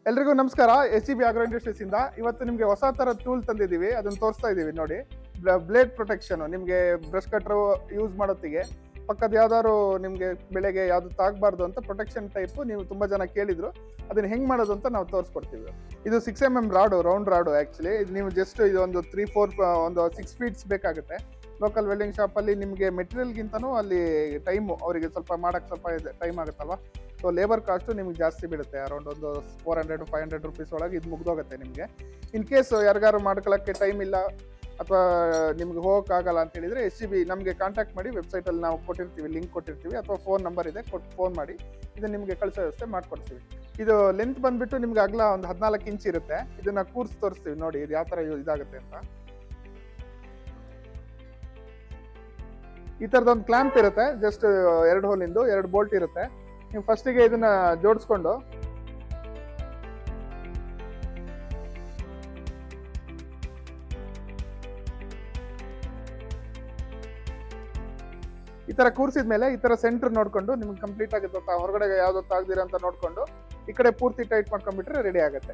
ಎಲ್ರಿಗೂ ನಮಸ್ಕಾರ. SGB agro industries ಇಂದ ಇವತ್ತು ನಿಮಗೆ ಹೊಸ ತರ ಟೂಲ್ ತಂದಿದ್ದೀವಿ, ಅದನ್ನ ತೋರಿಸ್ತಾ ಇದೀವಿ ನೋಡಿ. ಬ್ಲೇಡ್ ಪ್ರೊಟೆಕ್ಷನ್ ನಿಮಗೆ ಬ್ರಷ್ ಕಟ್ರ್ ಯೂಸ್ ಮಾಡೋತ್ತಿಗೆ ಪಕ್ಕದ ಯಾವ್ದಾದ್ರು ನಿಮಗೆ ಬೆಳೆಗೆ ಯಾವ್ದು ತಾಗಬಾರ್ದು ಅಂತ ಪ್ರೊಟೆಕ್ಷನ್ ಟೈಪ್ ನೀವು ತುಂಬಾ ಜನ ಕೇಳಿದ್ರು. ಅದನ್ನ ಹೆಂಗ್ ಮಾಡೋದು ಅಂತ ನಾವು ತೋರಿಸ್ಕೊಡ್ತೀವಿ. ಇದು 6mm rod, round rod. Actually ಇದು ನೀವು ಜಸ್ಟ್ ಇದು ಒಂದು 3-4 ಒಂದು 6 ಫೀಟ್ಸ್ ಬೇಕಾಗುತ್ತೆ. ಲೋಕಲ್ ವೆಲ್ಡಿಂಗ್ ಶಾಪ್ ಅಲ್ಲಿ ನಿಮಗೆ ಮೆಟೀರಿಯಲ್ಗಿಂತನೂ ಅಲ್ಲಿ ಟೈಮು ಅವರಿಗೆ ಸ್ವಲ್ಪ ಮಾಡಕ್ಕೆ ಸ್ವಲ್ಪ ಟೈಮ್ ಆಗುತ್ತಲ್ವಾ. ಸೊ ಲೇಬರ್ ಕಾಸ್ಟು ನಿಮ್ಗೆ ಜಾಸ್ತಿ ಬೀಳುತ್ತೆ. ಅರೌಂಡ್ ಒಂದು 400-500 ರುಪೀಸ್ ಒಳಗೆ ಇದು ಮುಗ್ದೋಗುತ್ತೆ ನಿಮಗೆ. ಇನ್ ಕೇಸ್ ಯಾರಿಗಾರು ಮಾಡ್ಕೊಳ್ಳೋಕ್ಕೆ ಟೈಮ್ ಇಲ್ಲ ಅಥವಾ ನಿಮ್ಗೆ ಹೋಗೋಕ್ಕಾಗಲ್ಲ ಅಂತ ಹೇಳಿದ್ರೆ SGB ನಮಗೆ ಕಾಂಟ್ಯಾಕ್ಟ್ ಮಾಡಿ. ವೆಬ್ಸೈಟಲ್ಲಿ ನಾವು ಕೊಟ್ಟಿರ್ತೀವಿ, ಲಿಂಕ್ ಕೊಟ್ಟಿರ್ತೀವಿ, ಅಥವಾ ಫೋನ್ ನಂಬರ್ ಇದೆ, ಫೋನ್ ಮಾಡಿ ಇದನ್ನು ನಿಮಗೆ ಕಳಿಸೋ ವ್ಯವಸ್ಥೆ ಮಾಡ್ಕೊಡ್ತೀವಿ. ಇದು ಲೆಂತ್ ಬಂದ್ಬಿಟ್ಟು ನಿಮ್ಗೆ ಅಗಲ ಒಂದು 14 ಇಂಚ್ ಇರುತ್ತೆ. ಇದನ್ನ ಕೂರ್ಸಿ ತೋರಿಸ್ತೀವಿ ನೋಡಿ ಇದು ಯಾವ ಥರ ಇದಾಗುತ್ತೆ ಅಂತ. ಈ ಥರದೊಂದು ಕ್ಲಾಂಪ್ ಇರುತ್ತೆ, ಜಸ್ಟ್ 2 ಹೋಲಿಂದು 2 ಬೋಲ್ಟ್ ಇರುತ್ತೆ. ನೀವು ಫಸ್ಟಿಗೆ ಇದನ್ನ ಜೋಡಿಸ್ಕೊಂಡು ಈ ತರ ಕೂರಿಸಿದ್ಮೇಲೆ ಈ ತರ ಸೆಂಟರ್ ನೋಡ್ಕೊಂಡು ನಿಮ್ಗೆ ಕಂಪ್ಲೀಟ್ ಆಗಿ ಹೊರಗಡೆ ಯಾವ್ದು ತಾಗ್ದಿರ ಅಂತ ನೋಡ್ಕೊಂಡು ಈ ಕಡೆ ಪೂರ್ತಿ ಟೈಟ್ ಮಾಡ್ಕೊಂಡ್ಬಿಟ್ರೆ ರೆಡಿ ಆಗುತ್ತೆ.